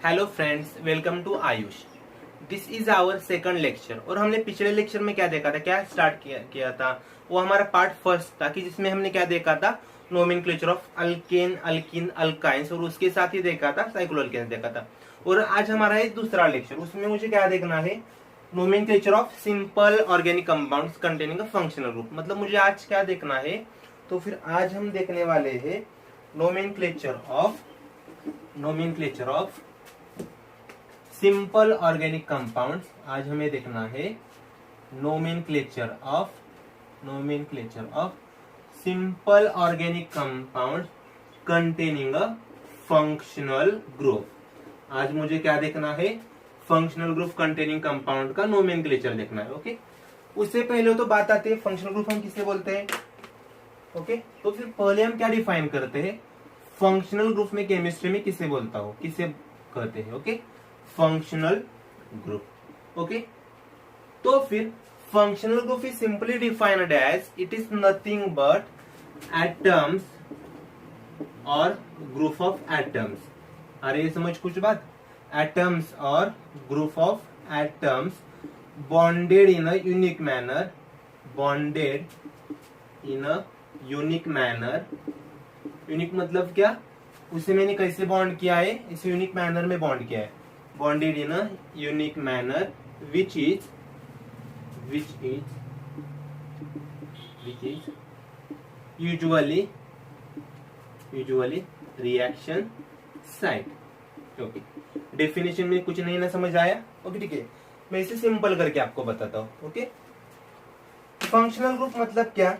Hello friends, welcome to Ayush. This is our second lecture. और हमने पिछले लेक्चर में क्या देखा था, क्या स्टार्ट किया था, वो हमारा पार्ट फर्स्ट था कि जिसमें हमने क्या देखा था, nomenclature of alkane, alkyne, alkynes, और उसके साथ ही देखा था साइक्लोअल्केन्स देखा था। और आज हमारा है दूसरा लेक्चर, उसमें मुझे क्या देखना है, nomenclature of simple organic compounds containing a functional group. मतलब मुझे आज क्या देखना है, तो फिर आज हम देखने वाले हैं nomenclature of simple organic compounds. आज हमें देखना है nomenclature of simple organic compounds containing a functional group. आज मुझे क्या देखना है, फंक्शनल ग्रुप कंटेनिंग कंपाउंड का नोमेनक्लेचर देखना है। ओके, उससे पहले तो बात आती है फंक्शनल ग्रुप हम किसे बोलते हैं। ओके, तो फिर पहले हम क्या डिफाइन करते हैं, फंक्शनल ग्रुप में केमिस्ट्री में किसे बोलता हो, किसे कहते हैं। Okay, functional group. ओके, तो फिर functional group is simply defined as it is nothing but atoms और ग्रुप ऑफ एटम्स। अरे ये समझ कुछ बात, एटम्स और group of atoms bonded in a unique manner. Unique मतलब क्या, उसे मैंने कैसे बॉन्ड किया है, इसे यूनिक मैनर में बॉन्ड किया है। Bonded in a unique manner which is usually reaction site। Okay, definition में कुछ नहीं ना समझ आया। ओके ठीक है, मैं इसे सिंपल करके आपको बताता हूँ। ओके, फंक्शनल ग्रुप मतलब क्या,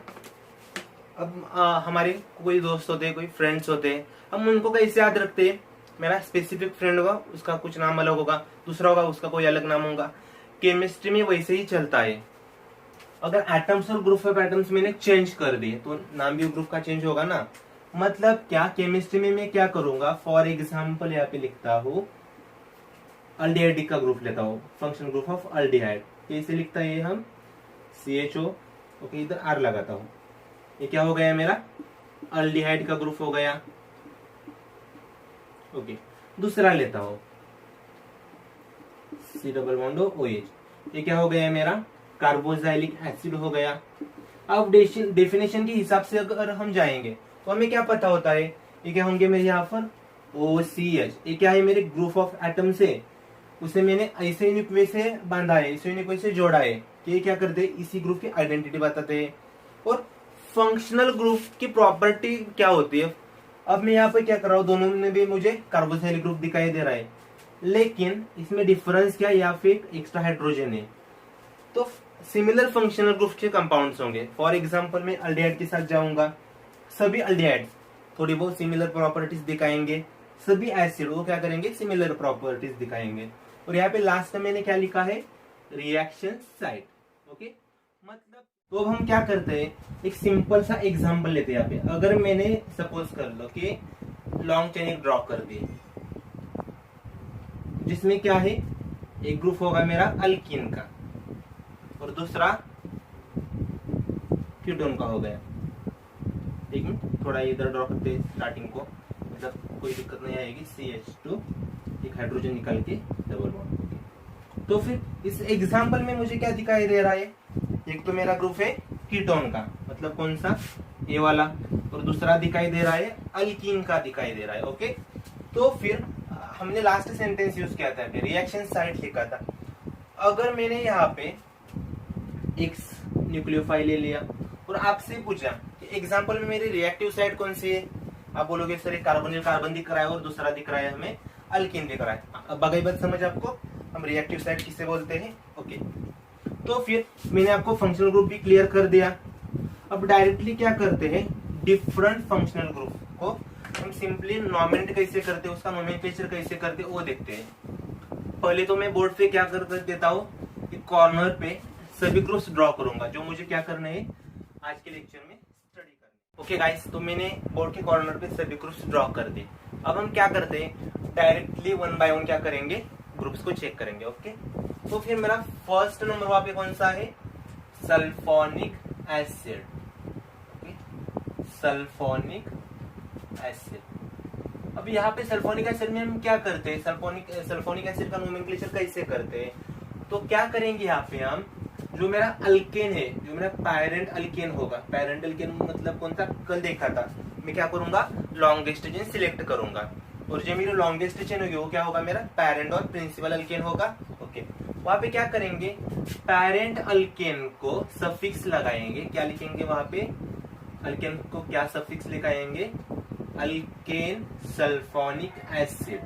अब हमारे कोई दोस्त होते हैं, कोई फ्रेंड्स होते हैं, हम उनको कैसे याद रखते हैं। मेरा स्पेसिफिक फ्रेंड होगा, उसका कुछ नाम अलग होगा, दूसरा होगा उसका कोई अलग नाम होगा। केमिस्ट्री में वैसे ही चलता है। अगर एटम्स और ग्रुप ऑफ एटम्स मैंने चेंज कर दिए तो नाम भी ग्रुप का चेंज होगा ना। मतलब क्या, केमिस्ट्री में मैं क्या करूंगा, फॉर एग्जाम्पल यहाँ पे लिखता हूँ अल्डिहाइड का ग्रुप लेता हूँ, फंक्शनल ग्रुप ऑफ अल्डिहाइड। कैसे लिखता है ये हम, CHO। ओके, इधर R लगाता हूँ, ये क्या हो गया मेरा, अल्डिहाइड का ग्रुप हो गया। ओके, दूसरा लेता हूं C∩OH, ये क्या हो गया मेरा, कार्बोक्सिलिक एसिड हो गया। अब डेफिनेशन के हिसाब से अगर हम जाएंगे तो हमें क्या पता होता है, ये क्या होंगे मेरे यहाँ पर OCH। ये क्या है, मेरे ग्रुप ऑफ एटम से उसे मैंने ऐसे यूनिक वे से बांधा है, इसे यूनिक वे से जोड़ा है कि ये क्या करते हैं, इसी ग्रुप की आइडेंटिटी बताते हैं। और फंक्शनल ग्रुप की प्रॉपर्टी क्या होती है, अब मैं यहाँ पे क्या कर रहा हूँ, दोनों में भी मुझे कार्बोक्सिलिक ग्रुप दिखाई दे रहा है, लेकिन इसमें डिफरेंस क्या है, यहाँ पे एक्स्ट्रा हाइड्रोजन है। तो सिमिलर फंक्शनल ग्रुप के कंपाउंड्स होंगे। फॉर एग्जांपल मैं अल्डिहाइड के साथ जाऊंगा, सभी अल्डिहाइड थोड़ी बहुत सिमिलर प्रॉपर्टीज दिखाएंगे, सभी एसिड वो क्या करेंगे, सिमिलर प्रॉपर्टीज दिखाएंगे। और यहाँ पे लास्ट में मैंने क्या लिखा है, रिएक्शन साइट। ओके, मतलब तो अब हम क्या करते हैं, एक सिंपल सा एग्जांपल लेते हैं। यहाँ पे अगर मैंने सपोज कर लो कि लॉन्ग चेन एक ड्रॉ कर दी, जिसमें क्या है, एक ग्रुप होगा मेरा अल्कीन का और दूसरा कीटोन का हो गया। ठीक है, थोड़ा इधर ड्रॉ करते हैं स्टार्टिंग को, मतलब कोई दिक्कत नहीं आएगी। CH2 एक हाइड्रोजन निकाल के डबल बॉन्ड। तो फिर इस एग्जांपल में मुझे क्या दिखाई दे रहा है, एक तो मेरा ग्रुप है कीटोन का, मतलब कौन सा, ये वाला, और दूसरा दिखाई दे रहा है अल्कीन का दिखाई दे रहा है। ओके, तो फिर हमने लास्ट सेंटेंस यूज किया था, रिएक्शन साइट लिखा था। अगर मैंने यहाँ पे एक न्यूक्लियोफाइल ले लिया और आपसे पूछा कि एग्जांपल में मेरी रिएक्टिव साइट कौन सी है, आप बोलोगे सर एक कार्बन दिख रहा है और दूसरा दिख रहा है हमें अल्कीन दिख रहा है। अब बगई बात समझ आपको, हम रिएक्टिव साइट किसे बोलते हैं। ओके, तो फिर मैंने आपको फंक्शनल ग्रुप भी क्लियर कर दिया। अब डायरेक्टली क्या करते हैं, डिफरेंट फंक्शनल ग्रुप को हम सिंपली नॉमिनेट कैसे करते हैं, उसका नोमेनक्लेचर कैसे करते हैं वो देखते हैं। पहले तो मैं बोर्ड पे क्या कर देता हूँ, कॉर्नर पे सभी ग्रुप्स ड्रॉ करूंगा जो मुझे क्या करना है आज के लेक्चर में स्टडी करना। ओके गाइस, तो मैंने बोर्ड के कॉर्नर पे सभी ग्रुप्स ड्रॉ कर दिए। अब हम क्या करते हैं, डायरेक्टली वन बाय वन क्या करेंगे, ग्रुप्स को चेक करेंगे। ओके, तो फिर मेरा फर्स्ट नंबर वहां पे कौन सा है, सल्फोनिक एसिड। Sulphonic acid. अब यहाँ पे सल्फोनिक एसिड में हम क्या करते हैं, सल्फोनिक एसिड का नोमेनक्लेचर कैसे करते हैं, तो क्या करेंगे यहाँ पे हम, जो मेरा अल्केन है, जो मेरा पैरेंट अल्केन होगा, पैरेंट अल्केन मतलब कौन सा कल देखा था, मैं क्या करूंगा, लॉन्गेस्ट चेन सिलेक्ट करूंगा, और जो मेरी लॉन्गेस्ट चेन होगी वो क्या होगा, मेरा पैरेंट और प्रिंसिपल अल्केन होगा। ओके, वहां पे क्या करेंगे, पैरेंट अल्केन को सफिक्स लगाएंगे, क्या लिखेंगे वहां पे, अल्केन को क्या सफिक्स लिखाएंगे, alkane sulphonic acid,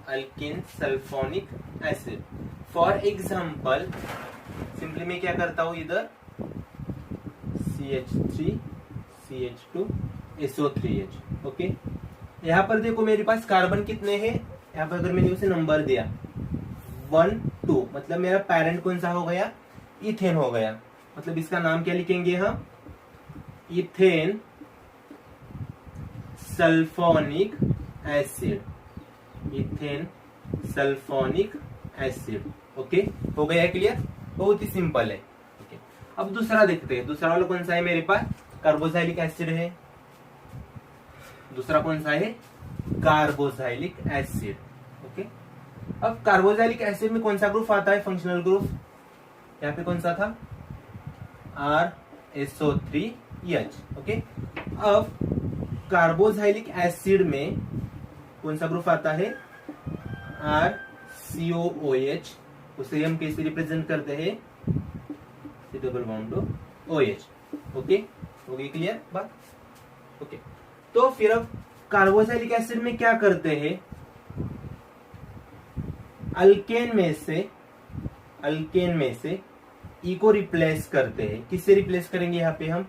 alkane sulphonic acid. For example simply मैं क्या करता हूं, इधर CH3 CH2 SO3H। ओके, यहाँ पर देखो मेरे पास कार्बन कितने हैं, यहाँ पर अगर मैंने उसे नंबर दिया 1 2, मतलब मेरा पैरेंट कौन सा हो गया, इथेन हो गया, मतलब इसका नाम क्या लिखेंगे हम, ethane sulphonic acid, ethane sulphonic acid. Okay, हो गया क्लियर, बहुत ही सिंपल है। ओके, अब दूसरा देखते हैं, दूसरा वाला कौन सा है मेरे पास, कार्बोक्सिलिक एसिड है, दूसरा कौन सा है, कार्बोक्सिलिक एसिड। ओके, अब कार्बोक्सिलिक एसिड में कौन सा ग्रुप आता है, फंक्शनल ग्रुप, यहाँ पे कौन सा था, RSO3H। ओके, अब कार्बोक्सिलिक एसिड में कौन सा ग्रुप आता है, RCOOH, उसे हम कैसे रिप्रेजेंट करते हैं, COOH। ओके, हो गई क्लियर बात। ओके, तो फिर अब कार्बोक्सिलिक एसिड में क्या करते हैं, अल्केन में से ई को रिप्लेस करते हैं, किससे रिप्लेस करेंगे, यहाँ पे हम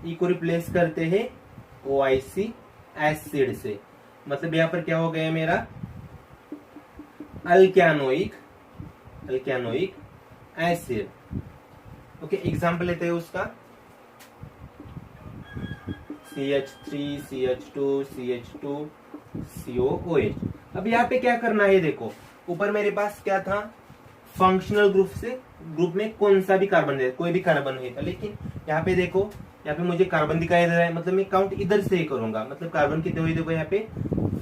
ई को रिप्लेस करते हैं OIC एसिड से, मतलब यहाँ पर क्या हो गया मेरा, अल्क्यानोइक एसिड। ओके, एग्जाम्पल लेते हैं उसका, CH3 CH2 CH2 COOH। अब यहाँ पे क्या करना है, देखो ऊपर मेरे पास क्या था, फंक्शनल ग्रुप में कौन सा भी कार्बन है, कोई भी कार्बन है था, लेकिन यहाँ पे देखो, यहाँ पे मुझे कार्बन दिखाई दे रहा है, मतलब मैं काउंट इधर से ही करूंगा, मतलब कार्बन कितने हुए, देखो यहाँ पे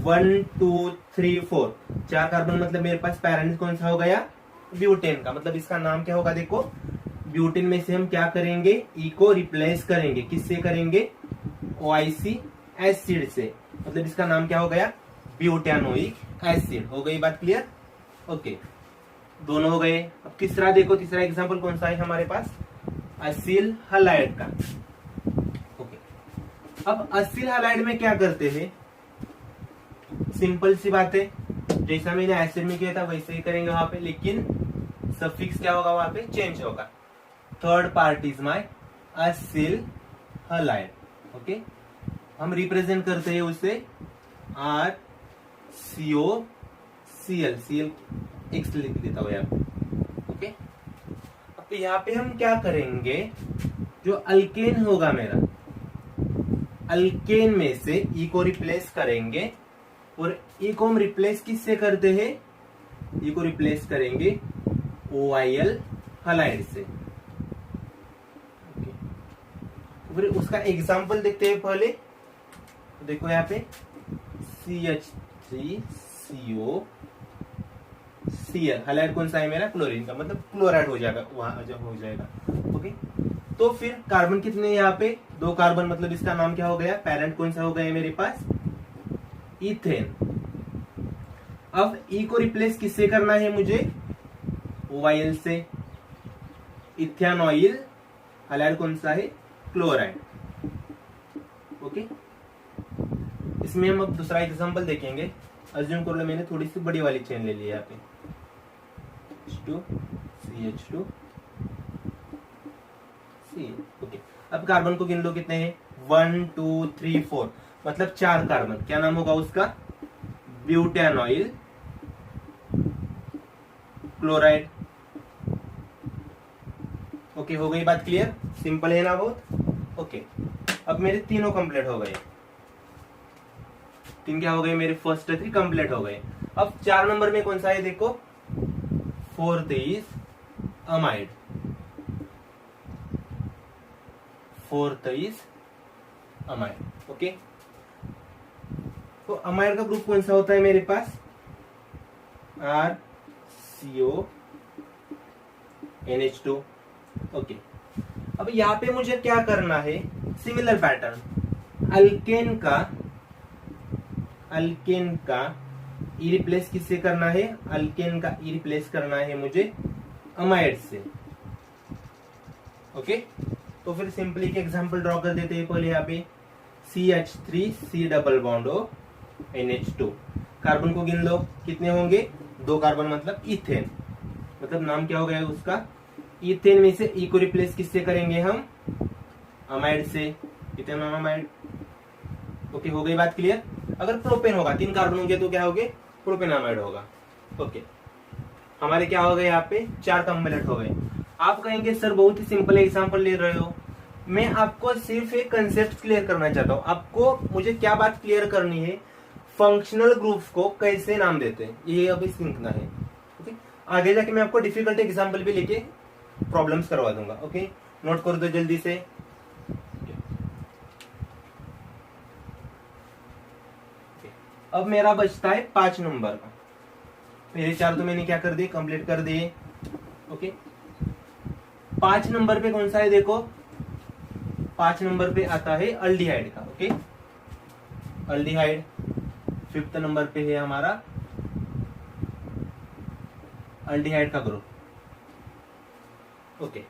1 2 3 4, 4 कार्बन, मतलब मेरे पास पैरेंट कौन सा हो गया, ब्यूटेन का, मतलब इसका नाम क्या होगा, देखो ब्यूटेन में से हम क्या करेंगे, ई को रिप्लेस करेंगे, किससे करेंगे, OIC एसिड से, मतलब इसका नाम क्या हो गया, ब्यूटेनोइक एसिड। हो गई बात क्लियर। ओके, दोनों हो गए। अब तीसरा देखो, तीसरा एग्जांपल कौन सा है हमारे पास, असील हलाइड का। ओके, अब असील हलाइड में क्या करते हैं, सिंपल सी बात है, जैसा मैंने एसिड में किया था वैसे ही करेंगे वहां पे, लेकिन सफिक्स क्या होगा, वहां पे चेंज होगा, third part is my Aseel halide. Okay, हम रिप्रेजेंट करते हैं उसे RCOCl एक्स लिख देता हूं यहाँ पे। ओके, अब यहाँ पे हम क्या करेंगे, जो अल्केन होगा मेरा, अल्केन में से ई को रिप्लेस करेंगे, और ई को हम रिप्लेस किससे करते हैं, ई को रिप्लेस करेंगे OIL हलाइड से। फिर उसका एग्जाम्पल देखते हैं पहले, तो देखो यहाँ पे CH3COCl, हलाइड कौन सा है मेरा, क्लोरीन का, मतलब क्लोराइड हो जाएगा, वहां जब हो जाएगा। ओके, तो फिर कार्बन कितने हैं यहाँ पे, 2 कार्बन, मतलब इसका नाम क्या हो गया, पैरेंट कौन सा हो गया मेरे पास, इथेन। अब ई को रिप्लेस किससे करना है मुझे, OIL से, इथेनॉइल हलाइड कौन सा है, क्लोराइड। ओके, इसमें हम अब दूसरा एग्जांपल देखेंगे। अज्यूम कर लो मैंने थोड़ी सी बड़ी वाली चेन ले ली है यहाँ पे, H2 CH2 C। ओके, अब कार्बन को गिन लो कितने हैं, 1 2 3 4, मतलब 4 कार्बन, क्या नाम होगा उसका, ब्यूटेनॉइल क्लोराइड। ओके, हो गई बात क्लियर, सिंपल है ना बहुत। ओके, अब मेरे तीनों कंप्लीट हो गए, 3 क्या हो गए मेरे, फर्स्ट 3 कंप्लीट हो गए। अब 4 नंबर में कौन सा है, देखो 4th is amide, 4th is amide. Okay, तो अमाइड का ग्रुप कौन सा होता है मेरे पास, RCO NH2। ओके, अब यहाँ पे मुझे क्या करना है, सिमिलर पैटर्न, अल्केन का ई रिप्लेस किससे करना है, अल्केन का ई रिप्लेस करना है मुझे अमाइड से। ओके, तो फिर सिंपली एक एग्जांपल ड्रॉ कर देते हैं पहले यहाँ पे, CH3C double bond O NH2। Carbon को गिन लो, कितने होंगे, 2 कार्बन, मतलब इथेन, मतलब नाम क्या हो गया उसका, इथेन में से ई को रिप्लेस किससे करेंगे हम, अमाइड से, इथेन अमाइड। ओके, हो गई बात क्लियर। अगर प्रोपेन होगा, 3 कार्बन होंगे तो क्या होगे, प्रोपेन अमाइड होगा। ओके, हमारे क्या हो गए यहाँ पे, 4 कम्बलेट हो गए। आप कहेंगे सर बहुत ही सिंपल एग्जांपल ले रहे हो, मैं आपको सिर्फ एक कंसेप्ट क्लियर करना चाहता हूँ। आपको मुझे क्या बात क्लियर करनी है, फंक्शनल ग्रुप्स को कैसे नाम देते हैं, ये अभी सीखना है। ओके, आगे जाके मैं आपको डिफिकल्ट एग्जांपल भी लेके प्रॉब्लम्स करवा दूंगा। ओके, नोट कर दो जल्दी से। अब मेरा बचता है 5 नंबर का, पहले 4 तो मैंने क्या कर दिए, कंप्लीट कर दिए। ओके, 5 नंबर पे कौन सा है, देखो 5 नंबर पे आता है अल्डिहाइड का। Okay, aldehyde. 5th नंबर पे है हमारा अल्डिहाइड का ग्रुप। ओके,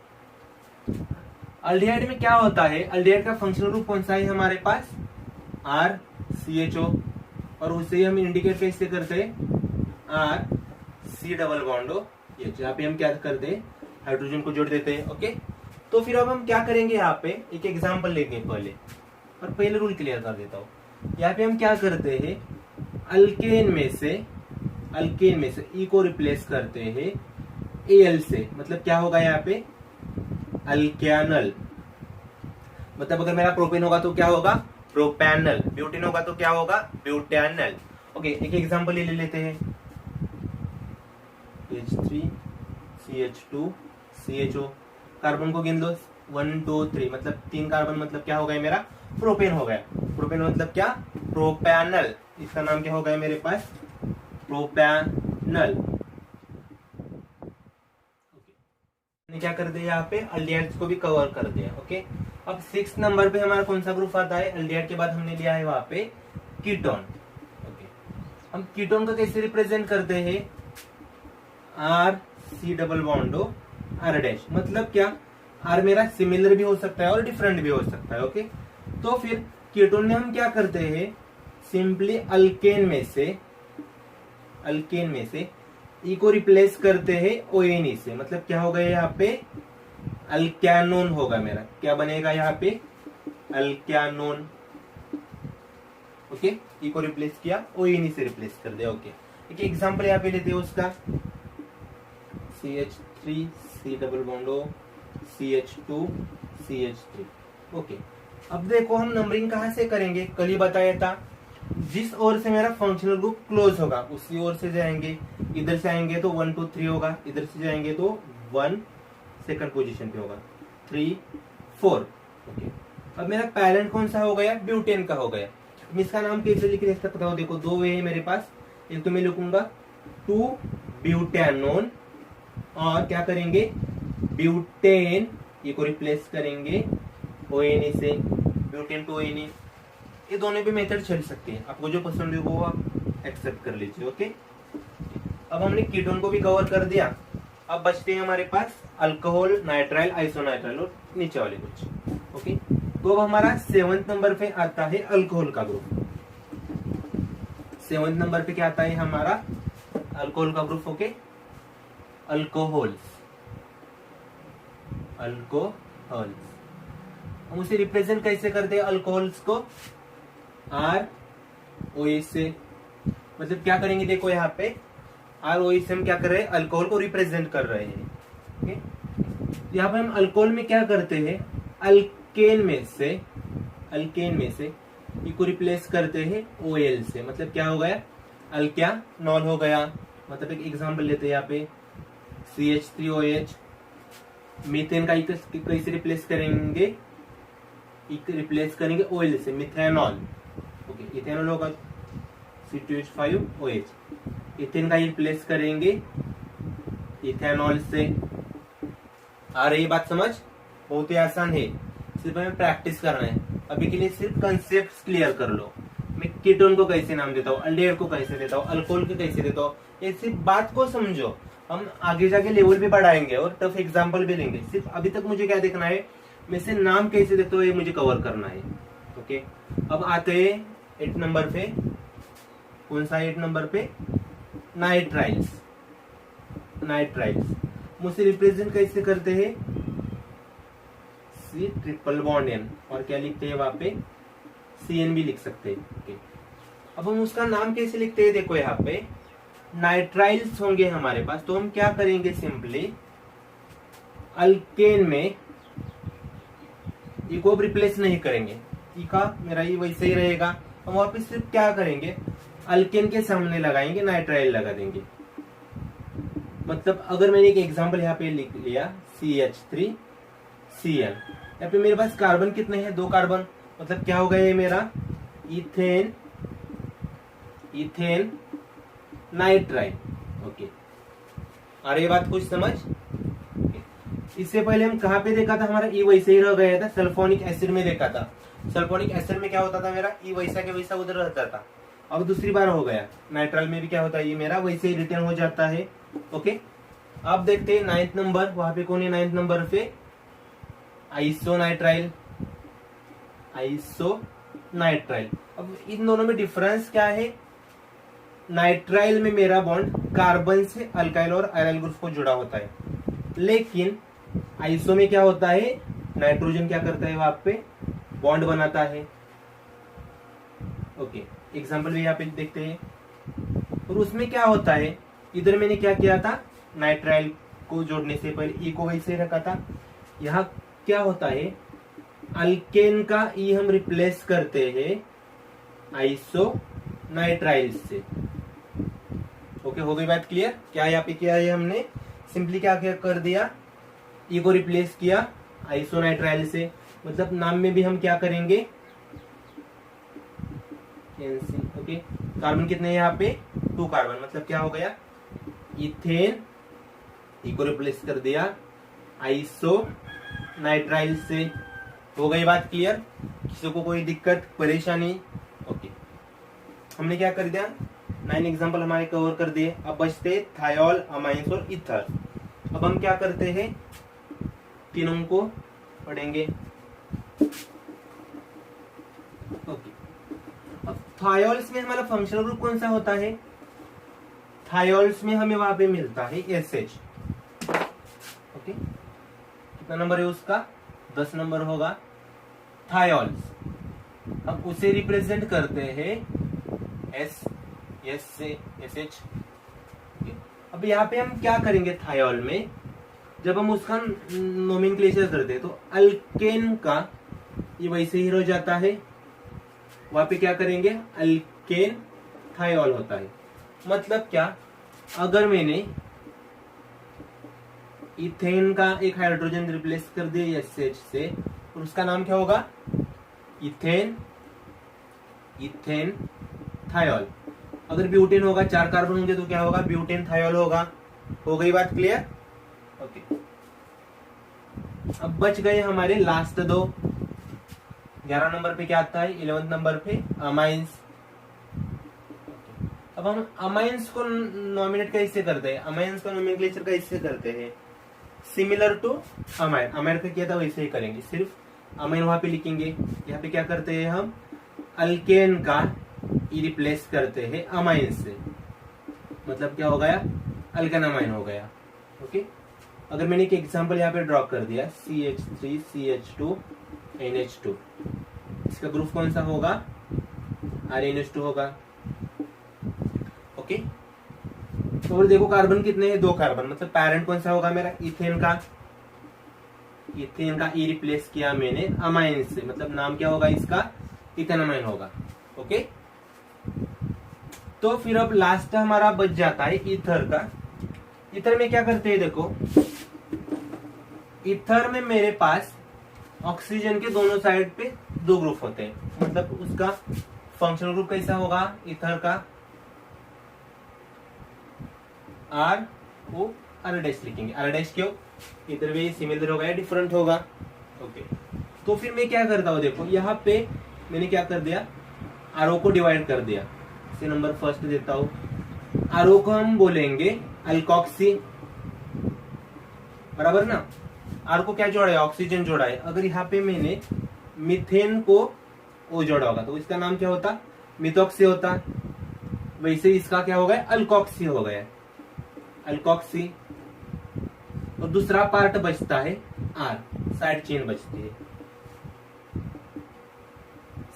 अल्डिहाइड में क्या होता है, अल्डिहाइड का फंक्शनल ग्रुप कौन सा है हमारे पास, RCHO, और उसे हम इंडिकेट कैसे करते हैं, RC double bond O H। यहाँ पे हम क्या करते हैं, हाइड्रोजन को जोड़ देते हैं। ओके, तो फिर अब हम क्या करेंगे, यहाँ पे एक एग्जांपल लेंगे पहले, और पहले रूल क्लियर कर देता हूँ। यहाँ पे हम क्या करते हैं, अल्केन में से ई को रिप्लेस करते हैं Al से, मतलब क्या होगा यहाँ पे, अल्क्यानल। मतलब अगर मेरा प्रोपेन होगा तो क्या होगा, प्रोपैनल। ब्यूटेन होगा तो क्या होगा, ब्यूटैनल। ओके, एक एग्जांपल ले लेते हैं, H3CH2 CHO, कार्बन को गिन लो, 1 2 3, मतलब 3 कार्बन, मतलब क्या हो गया मेरा, प्रोपेन हो गया। प्रोपेन मतलब क्या, प्रोपैनल, इसका नाम क्या हो गया मेरे पास, प्रोपैनल। ओके, क्या कर दिया यहाँ पे, अल्डिहाइड्स को भी कवर कर दिया। ओके, अब 6 नंबर पे हमारा कौन सा ग्रुप आता है, अल्डिहाइड के बाद हमने लिया है वहां पे कीटोन। ओके, हम कीटोन को कैसे रिप्रेजेंट करते हैं, RC double bond O R dash, मतलब क्या, R मेरा सिमिलर भी हो सकता है और डिफरेंट भी हो सकता है। ओके, तो फिर कीटोन में हम क्या करते हैं, सिंपली अल्केन में से ई को रिप्लेस करते हैं ONE से, मतलब क्या होगा यहाँ पे, अल्क्यानोन होगा मेरा, क्या बनेगा यहाँ पे, अल्क्यानोन। ओके, ई को रिप्लेस किया, ONE से रिप्लेस कर दिया। ओके, एक एग्जांपल यहाँ पे लेते हैं उसका, CH3C double bond O CH2 CH3। Okay, अब देखो हम नंबरिंग कहाँ से करेंगे, कल ही बताया था, जिस ओर से मेरा फंक्शनल ग्रुप क्लोज होगा उसी ओर से जाएंगे। इधर से आएंगे तो 1 2 3 होगा, इधर से जाएंगे तो 1 सेकंड पोजीशन पे होगा, 3 4। ओके, अब मेरा पैरेंट कौन सा हो गया, ब्यूटेन का हो गया। इसका नाम कैसे लिख सकता हूँ, देखो 2 वे है मेरे पास, एक तो मैं लिखूंगा 2 ब्यूटेनोन, और क्या करेंगे, ब्यूटेन, ये को रिप्लेस करेंगे ONE से, ब्यूटेन टू ONE। ये दोनों भी मेथड चल सकते हैं, आपको जो पसंद है वो आप एक्सेप्ट कर लीजिए। ओके, अब हमने कीटोन को भी कवर कर दिया। अब बचते हैं हमारे पास अल्कोहल, नाइट्राइल, आइसोनाइट्राइल और नीचे वाले कुछ। ओके, तो अब हमारा 7th नंबर पे आता है अल्कोहल का ग्रुप। 7th नंबर पे क्या आता है हमारा, अल्कोहल का ग्रुप। ओके, अल्कोहल्स, हम उसे रिप्रेजेंट कैसे करते हैं, अल्कोहल्स को ROH से, मतलब क्या करेंगे, देखो यहाँ पे ROH से हम क्या कर रहे हैं, अल्कोहल को रिप्रेजेंट कर रहे हैं। ओके, यहाँ पे हम अल्कोहल में क्या करते हैं, अल्केन में से ई को रिप्लेस करते हैं OL से, मतलब क्या हो गया, अल्क्यानॉल हो गया। मतलब एक एग्जांपल लेते हैं यहाँ पे, CH3OH, मीथेन का कैसे रिप्लेस करेंगे, रिप्लेस करेंगे OL से, मिथेनॉल। ओके, इथेनॉल होगा C2H5OH। इथेन का रिप्लेस करेंगे इथेनॉल से। आ रही बात समझ? बहुत ही आसान है, सिर्फ हमें प्रैक्टिस करना है। अभी के लिए सिर्फ कंसेप्ट क्लियर कर लो। मैं कीटोन को कैसे नाम देता हूँ, अल्डेहाइड को कैसे देता हूँ, अल्कोहल को कैसे देता हूँ, ये सिर्फ बात को समझो। हम आगे जाके लेवल भी बढ़ाएंगे और टफ एग्जाम्पल भी लेंगे। सिर्फ अभी तक मुझे क्या देखना है, मैं से नाम कैसे देता हूँ ये मुझे कवर करना है। ओके, अब आते हैं 8 नंबर पे। कौन सा 8 नंबर पे? नाइट्राइल्स। नाइट्राइल्स मुझसे रिप्रेजेंट कैसे करते हैं? C ट्रिपल बॉन्ड N, और क्या लिखते हैं वहां पे? CN भी लिख सकते हैं। ओके, अब हम उसका नाम कैसे लिखते हैं? देखो यहाँ पे नाइट्राइल्स होंगे हमारे पास, तो हम क्या करेंगे? सिंपली अल्केन में ई को रिप्लेस नहीं करेंगे, ई का मेरा ई वैसे ही रहेगा। हम वहां पे सिर्फ क्या करेंगे? अल्केन के सामने लगाएंगे, नाइट्राइल लगा देंगे। मतलब अगर मैंने एक एग्जांपल यहाँ पे लिख लिया CH3Cl, यहाँ पे मेरे पास कार्बन कितने हैं? 2 कार्बन। मतलब क्या हो गया ये मेरा? Ethane nitrile. ओके, आ रही बात कुछ समझ? इससे पहले हम कहाँ पे देखा था? हमारा ई वैसे ही रह गया था, सल्फोनिक एसिड में देखा था। सल्फोनिक एसिड में क्या होता था? मेरा ई वैसा के वैसा उधर रहता था। अब दूसरी बार हो गया नाइट्राइल में भी क्या होता है? ये मेरा वैसे ही रिटर्न हो जाता है। ओके, अब देखते हैं 9th नंबर। वहां पे कौन है 9th नंबर पे? आइसोनाइट्राइल। आइसोनाइट्राइल। अब इन दोनों में डिफरेंस क्या है? नाइट्राइल में मेरा बॉन्ड कार्बन से अल्काइल और आयरल ग्रुप को जुड़ा होता है, लेकिन आइसो में क्या होता है? नाइट्रोजन क्या करता है? वहां पे बॉन्ड बनाता है। ओके, एग्जांपल भी यहाँ पे देखते हैं। और उसमें क्या होता है? इधर मैंने क्या किया था? नाइट्राइल को जोड़ने से पहले ई को वैसे रखा था। यहाँ क्या होता है? अल्केन का ई हम रिप्लेस करते हैं आइसो नाइट्राइल से। ओके, हो गई बात क्लियर? क्या यहाँ पे किया है हमने? सिंपली क्या कर दिया? ई को रिप्लेस किया आइसोनाइट्राइल से। मतलब नाम में भी हम क्या करेंगे? ओके, कार्बन कितने हैं यहाँ पे? 2 कार्बन। मतलब क्या हो गया? इथेन, ई को रिप्लेस कर दिया आइसोनाइट्राइल से। हो गई बात क्लियर? किसी को कोई दिक्कत परेशानी? ओके, हमने क्या कर दिया? 9 एग्जांपल हमारे कवर कर दिए। अब बचते थायोल, अमाइंस और इथर। अब हम क्या करते हैं? तीनों को पढ़ेंगे। ओके, अब थायोल्स में हमारा फंक्शनल ग्रुप कौन सा होता है? थायोल्स में हमें वहां पे मिलता है SH। ओके, कितना नंबर है उसका? 10 नंबर होगा। थायोल्स हम उसे रिप्रेजेंट करते हैं S से SH। अब यहाँ पे हम क्या करेंगे? थायोल में जब हम उसका नोमेनक्लेचर करते हैं तो अल्केन का ये वैसे ही रह जाता है। वहां पे क्या करेंगे? अल्केन थायोल होता है। मतलब क्या? अगर मैंने इथेन का एक हाइड्रोजन रिप्लेस कर दिया SH से, और उसका नाम क्या होगा? Ethane thiol. अगर ब्यूटेन होगा, 4 कार्बन होंगे तो क्या होगा? ब्यूटेन थायोल होगा। हो गई बात क्लियर? ओके, अब बच गए हमारे लास्ट 2। 11 नंबर पे क्या आता है? 11th नंबर पे अमाइंस। अब हम अमाइंस को नॉमिनेट कैसे करते हैं? अमाइंस का नोमेनक्लेचर कैसे करते हैं? Similar to amine. अमाइन का किया था वैसे ही करेंगे, सिर्फ अमाइन वहां पे लिखेंगे। यहाँ पे क्या करते हैं? हम अल्केन का ई रिप्लेस करते हैं अमाइन से। मतलब क्या हो गया? अल्केन अमाइन हो गया। ओके, अगर मैंने एक एग्जांपल यहाँ पे ड्रॉ कर दिया CH3CH2NH2, इसका ग्रुप कौन सा होगा? RNH2 होगा। ओके, और देखो कार्बन कितने हैं? 2 कार्बन। मतलब पैरेंट कौन सा होगा मेरा? इथेन का ई रिप्लेस किया मैंने अमाइन से। मतलब नाम क्या होगा इसका? इथेन अमाइन होगा। ओके, तो फिर अब लास्ट हमारा बच जाता है ईथर का। ईथर में क्या करते हैं? देखो, ईथर में मेरे पास ऑक्सीजन के दोनों साइड पे 2 ग्रुप होते हैं। मतलब उसका फंक्शनल ग्रुप कैसा होगा ईथर का? आर ओ आर डैश लिखेंगे। आर डैश क्यों, इधर भी सिमिलर होगा या डिफरेंट होगा। ओके, तो फिर मैं क्या करता हूँ, देखो यहाँ पे मैंने क्या कर दिया, आर ओ को डिवाइड कर दिया। इसे नंबर फर्स्ट देता हूँ। आर ओ को हम बोलेंगे अल्कोक्सी, बराबर ना। आर को क्या जोड़ा है, ऑक्सीजन जोड़ा है। अगर यहाँ पे मैंने मीथेन को ओ जोड़ा होगा तो इसका नाम क्या होता, मिथॉक्सी होता। वैसे इसका क्या हो गया, अल्कोक्सी हो गया, अल्कोक्सी। और दूसरा पार्ट बचता है आर, साइड चेन बचती है,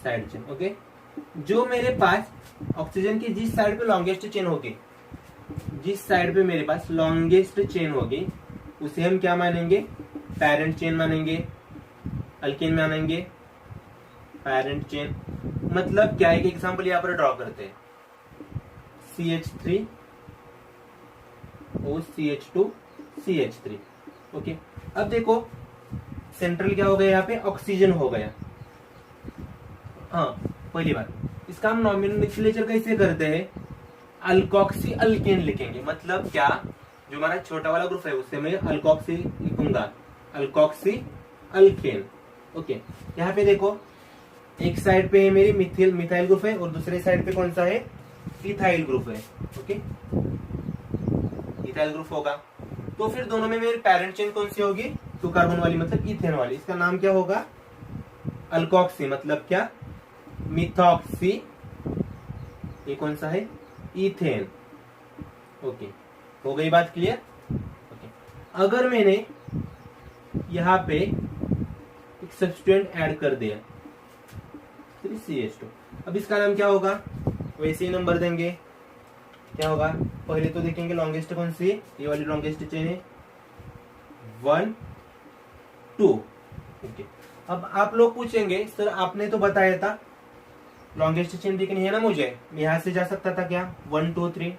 साइड चेन। ओके, जो मेरे पास ऑक्सीजन की जिस साइड पे लॉन्गेस्ट चेन होगी, जिस साइड पे मेरे पास लॉन्गेस्ट चेन होगी उसे हम क्या मानेंगे, पेरेंट चेन मानेंगे, अल्केन मानेंगे पेरेंट चेन। मतलब क्या है, एक एग्जांपल यहाँ पर ड्रॉ करते हैं, CH3 O CH2 CH3। Okay, अब देखो सेंट्रल क्या हो गया, यहाँ पे ऑक्सीजन हो गया। हाँ, पहली बात, इसका हम नॉमेनक्लेचर कैसे करते हैं, अल्कोक्सी अल्केन लिखेंगे। मतलब क्या, जो हमारा छोटा वाला ग्रुप है उससे मैं अल्कोक्सी लिखूंगा, अल्कोक्सी अल्केन। ओके, यहाँ पे देखो एक साइड पे है मेरी मिथाइल ग्रुप है और दूसरे साइड पे कौन सा है, इथाइल ग्रुप है। ओके, इथाइल ग्रुप होगा। तो फिर दोनों में मेरी पेरेंट चेन कौन सी होगी, 2 कार्बन वाली, मतलब इथेन वाली। इसका नाम क्या होगा, अल्कोक्सी। मतलब क्या, मिथॉक्सी। ये कौन सा है, इथेन। ओके, हो गई बात क्लियर। ओके, अगर मैंने यहां पे एक सब्स्टिट्यूएंट ऐड कर दिया 3CH2, अब इसका नाम क्या होगा, वैसे ही नंबर देंगे। क्या होगा, पहले तो देखेंगे लॉन्गेस्ट कौन सी है, ये वाली लॉन्गेस्ट चेन है 1 2। ओके, अब आप लोग पूछेंगे सर आपने तो बताया था लॉन्गेस्ट चेन दिखनी है ना मुझे, यहां से जा सकता था क्या, 1 2 3।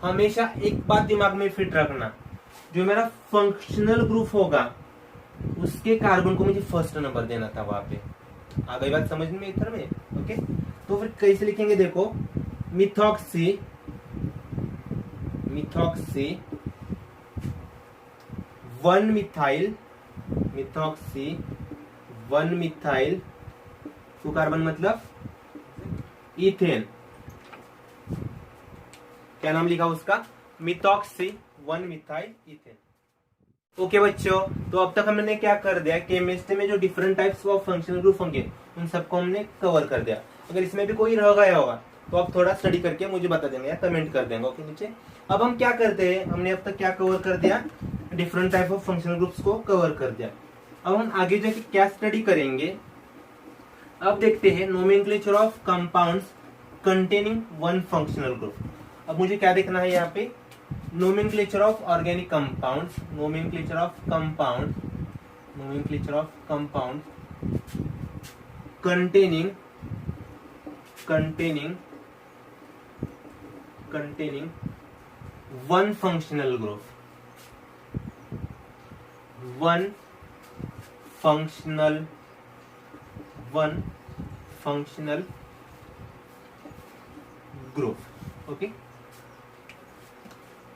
हमेशा एक बात दिमाग में फिट रखना, जो मेरा फंक्शनल ग्रुप होगा उसके कार्बन को मुझे फर्स्ट नंबर देना था वहां पे। आ गई बात समझ में इधर में। ओके, तो फिर कैसे लिखेंगे, देखो methoxy, methoxy 1 methyl, methoxy 1 methyl 2 carbon, मतलब इथेन। क्या नाम लिखा उसका, मिथॉक्सी 1 मिथाइल इथेन। ओके बच्चों, तो अब तक हमने क्या कर दिया, केमिस्ट्री में जो different types of functional group होंगे उन सबको हमने कवर कर दिया। अगर इसमें भी कोई रह गया होगा तो आप थोड़ा स्टडी करके मुझे बता देंगे या कमेंट कर देंगे। ओके, नीचे अब हम क्या करते हैं, हमने अब तक क्या कवर कर दिया, different type of functional groups को कवर कर दिया। अब हम आगे जाके क्या स्टडी करेंगे, अब देखते हैं nomenclature of compounds containing 1 functional group. अब मुझे क्या देखना है यहाँ पे, nomenclature of organic compounds, nomenclature of compounds, nomenclature of compounds containing 1 functional group, 1 functional group. Okay,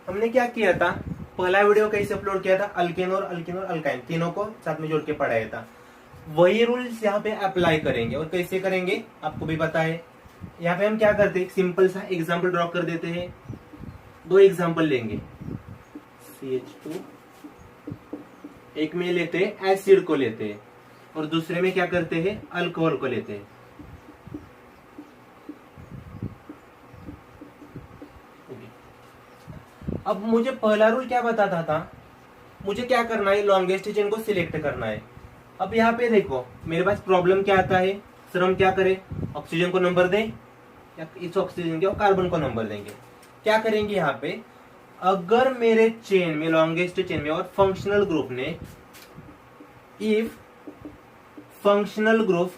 हमने क्या किया था, पहला वीडियो कैसे अपलोड किया था, अल्केन और अल्काइन तीनों को साथ में जोड़ के पढ़ाया था। वही रूल्स यहाँ पे अप्लाई करेंगे, और कैसे करेंगे आपको भी पता है। यहाँ पे हम क्या करते हैं, एक सिंपल सा एग्जांपल ड्रॉ कर देते हैं। 2 एग्जांपल लेंगे, CH2, एक में लेते हैं एसिड को लेते हैं और दूसरे में क्या करते हैं, अल्कोहल को लेते हैं। अब मुझे पहला रूल क्या बताता था, मुझे क्या करना है, लॉन्गेस्ट चेन को सिलेक्ट करना है। अब यहाँ पे देखो मेरे पास प्रॉब्लम क्या आता है, सर हम क्या करें, ऑक्सीजन को नंबर दें या इस ऑक्सीजन के और कार्बन को नंबर देंगे। क्या करेंगे यहाँ पे, अगर मेरे चेन में लॉन्गेस्ट चेन में और फंक्शनल ग्रुप ने, if functional group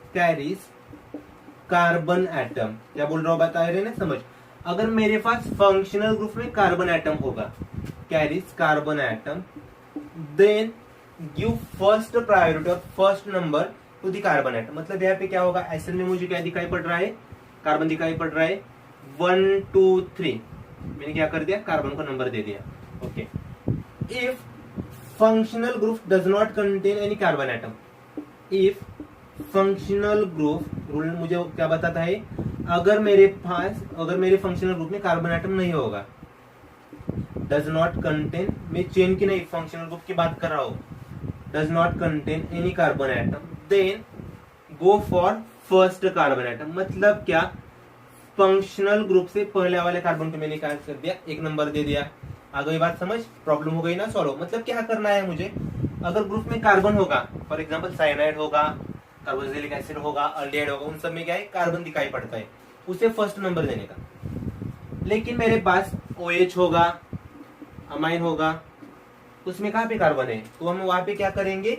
carries carbon atom, क्या बोल रहा हूं बता रहे ना समझ। अगर मेरे पास फंक्शनल ग्रुप में कार्बन एटम होगा, carries carbon atom, then give first priority और first number to the carbon atom. मतलब यहाँ पे क्या होगा, एसिड में मुझे क्या दिखाई पड़ रहा है, कार्बन दिखाई पड़ रहा है, 1 2 3 मैंने क्या कर दिया, कार्बन को नंबर दे दिया। Okay, if functional group does not contain any carbon atom, if functional group, rule मुझे क्या बताता है, अगर मेरे फंक्शनल ग्रुप में कार्बन एटम नहीं होगा, डज नॉट कंटेन, मैं चेन की नहीं फंक्शनल ग्रुप की बात कर रहा हूं, does not contain any carbon atom, then go for first carbon atom. मतलब क्या, फंक्शनल ग्रुप से पहले वाले कार्बन को मैंने क्या कर दिया, एक नंबर दे दिया। आ गई बात समझ, प्रॉब्लम हो गई ना सॉल्व। मतलब क्या करना है मुझे, अगर ग्रुप में कार्बन होगा, फॉर एग्जांपल साइनाइड होगा, कार्बोक्सिलिक एसिड होगा, अल्डिहाइड होगा, उन सब में क्या है, कार्बन दिखाई पड़ता है, उसे फर्स्ट नंबर देने का। लेकिन मेरे पास OH होगा, अमाइन होगा, उसमें कहाँ पे कार्बन है, तो हम वहां पे क्या करेंगे,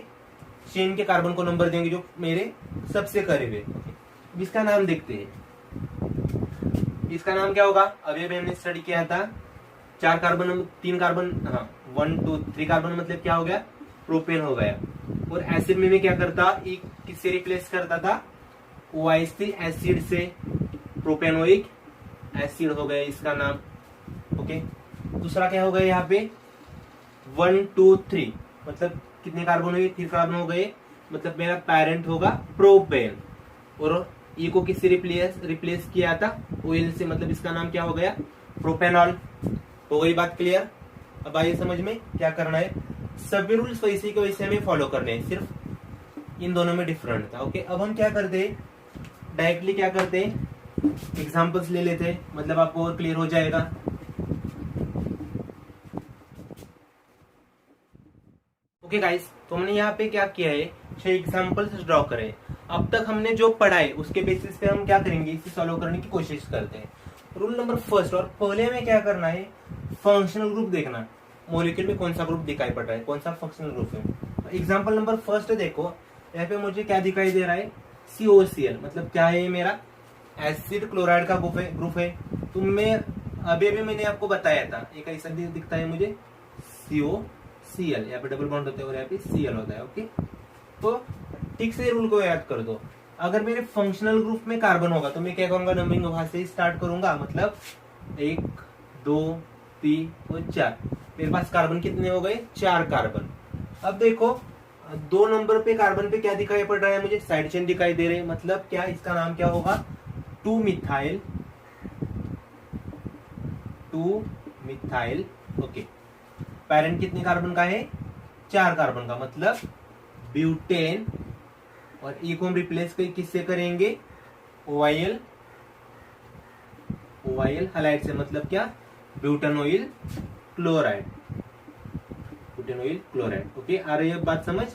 चेन के कार्बन को नंबर देंगे जो मेरे सबसे करीब है। इसका नाम देखते हैं, इसका नाम क्या होगा, अभी अभी हमने स्टडी किया था, 4 कार्बन 3 कार्बन, हाँ 1 2 3 कार्बन, मतलब क्या हो गया, प्रोपेन हो गया। और एसिड में मैं क्या करता, एक किससे रिप्लेस करता था, OIC एसिड से, प्रोपेनोइक एसिड हो गया इसका नाम। ओके, दूसरा क्या हो गया यहाँ पे, 1 2 3, मतलब कितने कार्बन हुए, 3 कार्बन हो गए, मतलब मेरा पेरेंट होगा प्रोपेन। और ई को किससे रिप्लेस किया था, OL से, मतलब इसका नाम क्या हो गया, प्रोपेनॉल। हो गई बात क्लियर। अब आइए समझ में क्या करना है, सभी रूल्स वैसे के वैसे हमें फॉलो करने हैं, सिर्फ इन दोनों में डिफरेंट था। ओके, अब हम क्या करते हैं, डायरेक्टली क्या करते हैं, एग्जांपल्स ले लेते हैं, मतलब आपको और क्लियर हो जाएगा। ओके गाइस, तो हमने यहाँ पे क्या किया है, 6 एग्जांपल्स ड्रॉ करे। अब तक हमने जो पढ़ा है उसके बेसिस पे हम क्या करेंगे, इसे सॉल्व करने की कोशिश करते हैं। रूल नंबर फर्स्ट, और पहले हमें क्या करना है, फंक्शनल ग्रुप देखना, मॉलिक्यूल में कौन सा ग्रुप दिखाई पड़ रहा है, कौन सा फंक्शनल ग्रुप है। एग्जांपल नंबर फर्स्ट देखो, यहाँ पे मुझे क्या दिखाई दे रहा है, COCl, मतलब क्या है, मेरा एसिड क्लोराइड का ग्रुप है। तो मैं अभी मैंने आपको बताया था, एक ऐसा दिखता है मुझे COCl, यहाँ पे डबल बॉन्ड होता है और यहाँ पे Cl होता है। ओके, तो ठीक से रूल को याद कर दो, अगर मेरे फंक्शनल ग्रुप में कार्बन होगा तो मैं क्या करूंगा, नंबरिंग वहां से स्टार्ट करूंगा, मतलब 1 2 3 और 4, मेरे पास कार्बन कितने हो गए, 4 कार्बन। अब देखो 2 नंबर पे कार्बन पे क्या दिखाई पड़ रहा है मुझे, साइड चेन दिखाई दे रहे हैं, मतलब क्या, इसका नाम क्या होगा, 2 मिथाइल। ओके, पेरेंट कितने कार्बन का है, 4 कार्बन का, मतलब ब्यूटेन। और ई को हम रिप्लेस किससे करेंगे, OIL हलाइड से, मतलब क्या, ब्यूटेनोइल क्लोराइड। ओके, आ रही है बात समझ,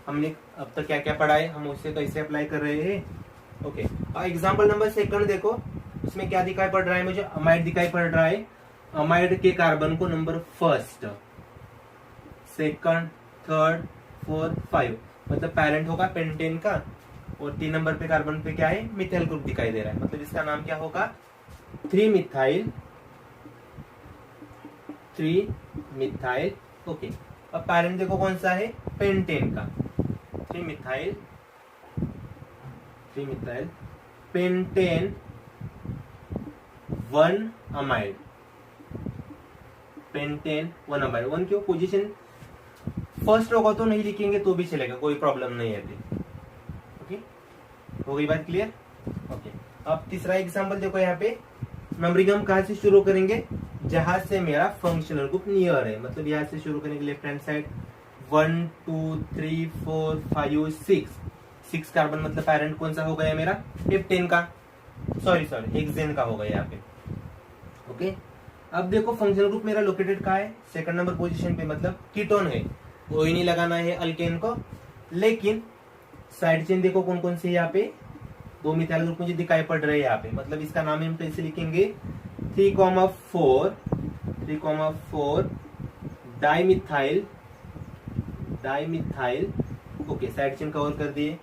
हमने अब तक क्या क्या पढ़ा है, हम उससे कैसे अप्लाई कर रहे हैं। ओके, एग्जांपल नंबर सेकंड देखो, उसमें क्या दिखाई पड़ रहा है मुझे, अमाइड दिखाई पड़ रहा है। अमाइड के कार्बन को number first, second, third, fourth, 5, मतलब पेरेंट होगा पेंटेन का, और 3 नंबर पे कार्बन पे क्या है, मिथाइल ग्रुप दिखाई दे रहा है, मतलब इसका नाम क्या होगा, 3 मिथाइल। ओके, अब पेरेंट देखो कौन सा है, पेंटेन का, 3 methyl pentane 1 amide, pentane 1 amide. 1 क्यों, पोजीशन फर्स्ट होगा तो नहीं लिखेंगे तो भी चलेगा, कोई प्रॉब्लम नहीं है। ओके, हो गई बात क्लियर। ओके, अब तीसरा एग्जांपल देखो, यहाँ पे नंबरिंग हम कहाँ से शुरू करेंगे, जहां से मेरा फंक्शनल ग्रुप नियर है, मतलब यहाँ से शुरू करेंगे लेफ्ट हैंड साइड, 1 2 3 4 5 6 कार्बन, मतलब पेरेंट कौन सा हो गया मेरा, हेप्टेन का, सॉरी हेक्सेन का होगा यहाँ पे। ओके, अब देखो फंक्शनल ग्रुप मेरा लोकेटेड कहाँ है, सेकंड नंबर पोजीशन पे, मतलब कीटोन है, कोई नहीं लगाना है अल्केन को। लेकिन साइड चेन देखो कौन कौन से, यहाँ पे 2 मिथाइल ग्रुप मुझे दिखाई पड़ रहे हैं यहाँ पे, मतलब इसका नाम हम कैसे लिखेंगे, 3,4 dimethyl. Okay, side chain cover कर दिए।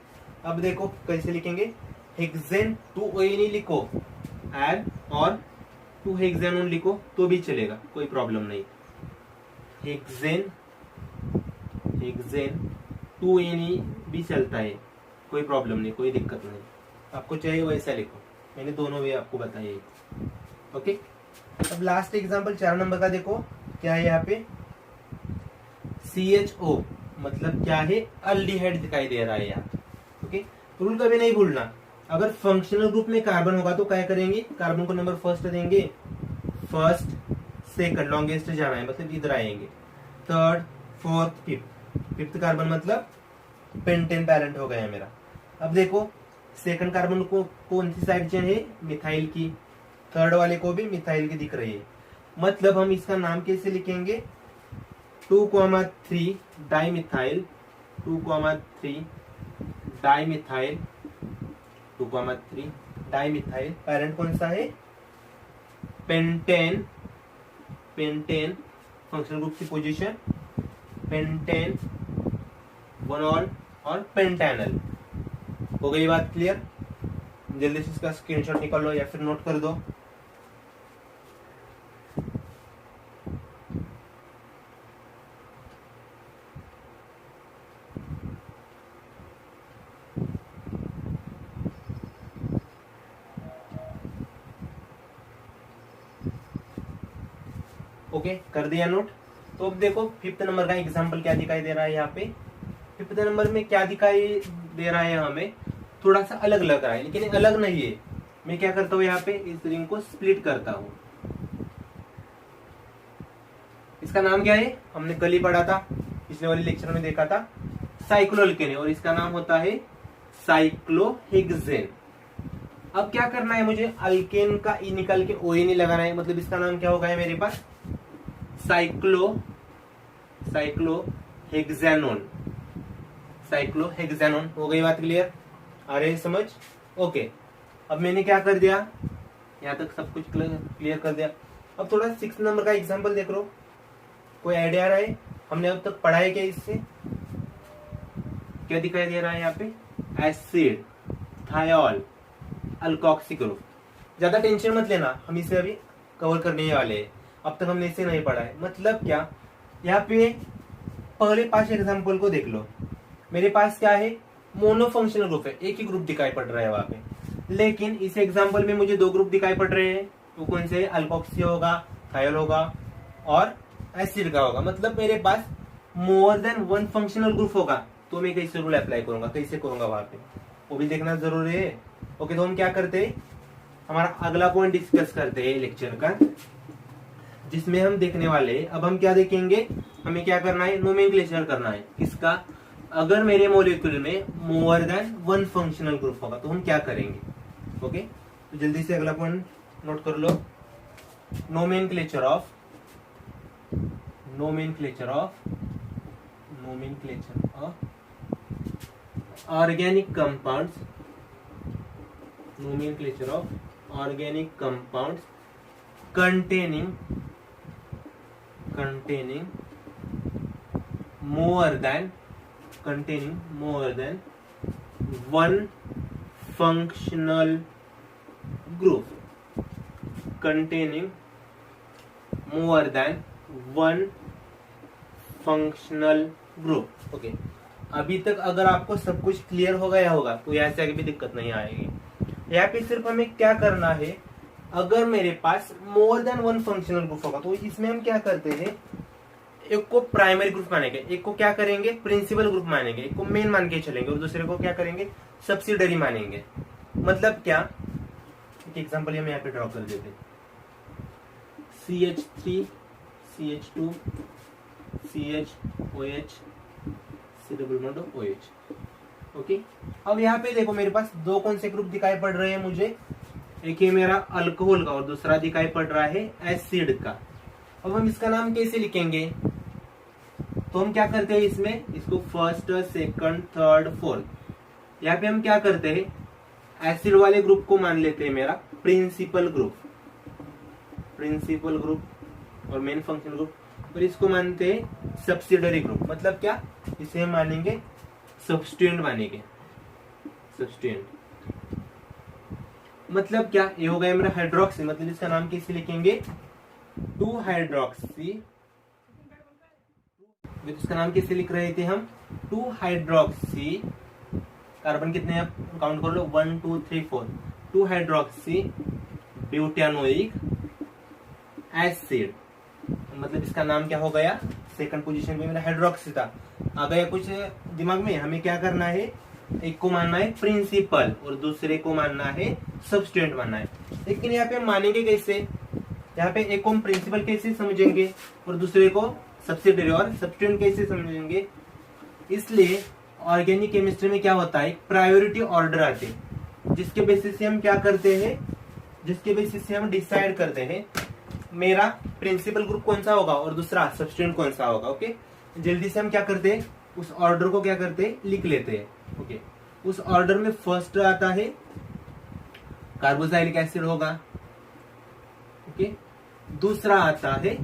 अब देखो कैसे लिखेंगे, हेक्सेन 2 ONE लिखो, एड और 2 हेक्सेनोन लिखो तो भी चलेगा, कोई प्रॉब्लम नहीं। हेक्सेन 2 ONE भी चलता है, कोई प्रॉब्लम नहीं, कोई दिक्कत नहीं, आपको चाहिए वैसा लिखो, मैंने दोनों वे आपको बताइए। ओके, अब लास्ट एग्जांपल 4 नंबर का देखो क्या है यहाँ पे, CHO मतलब क्या है, अल्डिहाइड दिखाई दे रहा है यहाँ। ओके, रूल कभी नहीं भूलना, अगर फंक्शनल ग्रुप में कार्बन होगा तो क्या करेंगे, कार्बन को नंबर फर्स्ट देंगे, फर्स्ट सेकंड लॉन्गेस्ट जाना है मतलब इधर आएंगे, third fourth fifth, fifth carbon मतलब पेंटेन पैरेंट हो गया मेरा। अब देखो सेकंड कार्बन को कौन सी साइड चेन है, मिथाइल की, थर्ड वाले को भी मिथाइल की दिख रही है, मतलब हम इसका नाम कैसे लिखेंगे, 2,3 डाइमिथाइल, 2,3 डाइमिथाइल, 2,3 डाइमिथाइल, पैरेंट कौन सा है, पेंटेन, पेंटेन फंक्शनल ग्रुप की पोजीशन पेंटेन, वनॉल और पेंटेनल। हो गई बात क्लियर, जल्दी से इसका स्क्रीनशॉट निकाल लो या फिर नोट कर दो। ओके, कर दिया नोट। तो अब देखो फिफ्थ नंबर का एग्जांपल क्या दिखाई दे रहा है यहाँ पे, फिफ्थ नंबर में क्या दिखाई दे रहा है हमें, थोड़ा सा अलग लग रहा है लेकिन अलग नहीं है। मैं क्या करता हूँ यहाँ पे इस रिंग को स्प्लिट करता हूँ, इसका नाम क्या है, हमने कल ही पढ़ा था, पिछले वाले लेक्चर में देखा था, साइक्लोअल्केन है और इसका नाम होता है साइक्लोहेक्सेन। अब क्या करना है मुझे, अल्केन का ई निकाल के ओ नहीं लगाना है, मतलब इसका नाम क्या होगा मेरे पास, साइक्लोहेक्सेनोन, साइक्लोहेक्सेनोन। हो गई बात क्लियर, आ रही है समझ। ओके, अब मैंने क्या कर दिया, यहाँ तक सब कुछ क्लियर कर दिया। अब थोड़ा 6 नंबर का एग्जांपल देख लो, कोई आइडिया आ रहा है, हमने अब तक पढ़ा है क्या, इससे क्या दिखाई दे रहा है यहाँ पे, एसिड, थायोल, अल्कोक्सी ग्रुप। ज्यादा टेंशन मत लेना, हम इसे अभी कवर करने वाले हैं, अब तक हमने इसे नहीं पढ़ा है। मतलब क्या, यहाँ पे पहले 5 एग्जाम्पल को देख लो, मेरे पास क्या है, मोनो फंक्शनल ग्रुप है, एक ही ग्रुप दिखाई पड़ रहा है वहां पे, लेकिन इस एग्जाम्पल में मुझे 2 ग्रुप दिखाई पड़ रहे हैं, वो कौन से, अल्कोक्सी होगा, थायोल होगा और एसिड का होगा, मतलब मेरे पास मोर देन 1 फंक्शनल ग्रुप होगा, तो मैं कैसे रूल अप्लाई करूंगा, कैसे करूंगा वहां पे, वो भी देखना जरूरी है। ओके, तो हम क्या करते हैं, हमारा अगला पॉइंट डिस्कस करते हैं लेक्चर का, जिसमें हम देखने वाले, अब हम क्या देखेंगे, हमें क्या करना है, नोमेनक्लेचर करना है किसका, अगर मेरे मॉलिक्यूल में मोर देन 1 फंक्शनल ग्रुप होगा तो हम क्या करेंगे। ओके, तो जल्दी से अगला पॉइंट नोट कर लो, nomenclature of organic compounds, nomenclature of organic compounds containing more than 1 functional group, containing more than 1 functional group। Okay, अभी तक अगर आपको सब कुछ क्लियर हो गया होगा तो यहाँ से आगे भी दिक्कत नहीं आएगी। यहाँ पे सिर्फ हमें क्या करना है, अगर मेरे पास मोर देन 1 फंक्शनल ग्रुप होगा तो इसमें हम क्या करते हैं, एक को प्राइमरी ग्रुप मानेंगे, एक को क्या करेंगे, प्रिंसिपल ग्रुप मानेंगे, एक को मेन मान के चलेंगे और दूसरे को क्या करेंगे, सब्सिडरी मानेंगे। मतलब क्या, एक एग्जांपल हम यहाँ पे ड्रॉ कर देते, CH3 CH2 CHOH COOH। Okay, अब यहाँ पे देखो मेरे पास 2 कौन से ग्रुप दिखाई पड़ रहे हैं मुझे, एक है मेरा अल्कोहल का और दूसरा दिखाई पड़ रहा है एसिड का। अब हम इसका नाम कैसे लिखेंगे, तो हम क्या करते हैं इसमें, इसको फर्स्ट सेकंड थर्ड फोर्थ, यहाँ पे हम क्या करते हैं, एसिड वाले ग्रुप को मान लेते हैं मेरा प्रिंसिपल ग्रुप और मेन फंक्शनल ग्रुप, और इसको मानते हैं सब्सिडरी ग्रुप। मतलब क्या, इसे हम मानेंगे सब्स्टिट्यूएंट मानेंगे, सब्स्टिट्यूएंट। मतलब क्या, ये हो गया मेरा हाइड्रोक्सी, मतलब इसका नाम कैसे लिखेंगे, 2 हाइड्रोक्सी, इसका नाम कैसे लिख रहे थे हम, 2 हाइड्रोक्सी, कार्बन कितने हैं काउंट कर लो, 1 2 3 4, 2 हाइड्रोक्सी ब्यूटानोइक एसिड, मतलब इसका नाम क्या हो गया, सेकंड पोजीशन पे मेरा हाइड्रोक्सी था। आ गया कुछ दिमाग में, हमें क्या करना है, एक को मानना है प्रिंसिपल और दूसरे को मानना है सब्स्टिट्यूएंट मानना है। लेकिन यहाँ पे मानेंगे कैसे, यहाँ पे एक को हम प्रिंसिपल कैसे समझेंगे और दूसरे को सब्सिडियरी और सब्स्टिट्यूएंट कैसे समझेंगे। इसलिए ऑर्गेनिक केमिस्ट्री में क्या होता है, प्रायोरिटी ऑर्डर आते हैं, जिसके बेसिस से हम क्या करते हैं, जिसके बेसिस से हम डिसाइड करते हैं मेरा प्रिंसिपल ग्रुप कौन सा होगा और दूसरा सब्स्टिट्यूएंट कौन सा होगा। ओके, जल्दी से हम क्या करते हैं, उस ऑर्डर को क्या करते हैं, लिख लेते हैं। ओके, उस ऑर्डर में फर्स्ट आता है कार्बोक्सिलिक एसिड होगा। ओके, दूसरा आता है